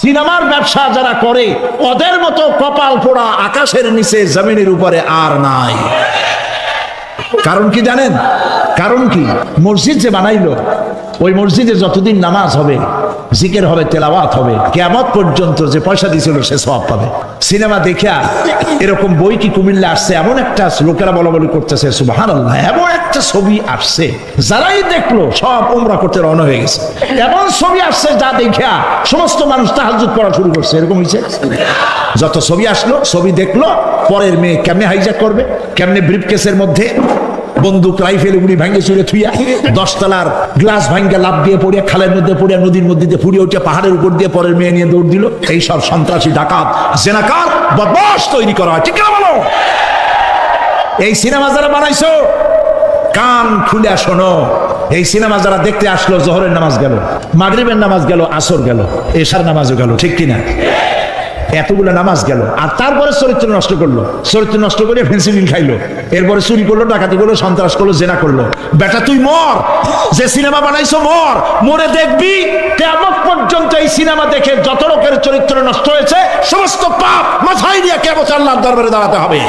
সিনেমার ব্যবসা যারা করে ওদের মতো কপাল পোড়া আকাশের নিচে জমিনের উপরে আর নাই। কারণ কি জানেন? কারণ কি? মসজিদ যে বানাইলো, ওই মসজিদে যতদিন নামাজ হবে, জিকির হবে, তেলাওয়াত হবে, কিয়ামত পর্যন্ত যে পয়সা দিয়েছিল সে সওয়াব পাবে। সিনেমা দেখা এরকম বই কি কুমিল্লা আসছে? এমন একটা লোকেরা বলা বলি করতেছে সুবহানাল্লাহ, এমন একটা ছবি আসছে যারাই দেখলো সব উমরা করতে রওনা হয়ে গেছে। এমন ছবি আসছে যা দেখা সমস্ত মানুষ তাহাজ্জুদ পড়া শুরু করছে। এরকম হয়েছে? যত ছবি আসলো, ছবি দেখলো, পরের মেয়ে কেমনে হাইজ্যাক করবে, কেমনে ব্রিফকেসের মধ্যে বন্দুক রাইফেল গুলি ভাঙ্গে চুরে থুইয়া 10 তলার গ্লাস ভাঙ্গে লাভ দিয়ে পড়িয়া খালের মধ্যে পড়িয়া নদীর মধ্যে দিয়ে ফুড়িয়ে উঠে পাহাড়ের উপর দিয়ে পরের মেয়ে নিয়ে দৌড় দিল। এই সব সন্ত্রাসী, ডাকাত, জেনাকার, বদমাশ তৈরি করা হয়। ঠিক না বলো? এই সিনেমা যারা বানাইছো কান খুলে শোনো, এই সিনেমা যারা দেখতে আসলো, জোহরের নামাজ গেল, মাগরিবের নামাজ গেল, আসর গেল, এশার নামাজও গেল, ঠিক কিনা? এতগুলো নামাজ গেল, আর তারপরে চরিত্র নষ্ট করলো। চরিত্র নষ্ট করে ফেন্সিডিল খাইলো, এরপরে চুরি করলো, ডাকাতি করলো, সন্ত্রাস করলো, জেনা করলো। বেটা তুই মর, যে সিনেমা বানাইছো মর, মরে দেখবি কিয়ামত পর্যন্ত এই সিনেমা দেখে যত লোকের চরিত্র নষ্ট হয়েছে সমস্ত পাপ মাথায় দিয়ে কিয়ামত আল্লাহর দরবারে দাঁড়াতে হবে।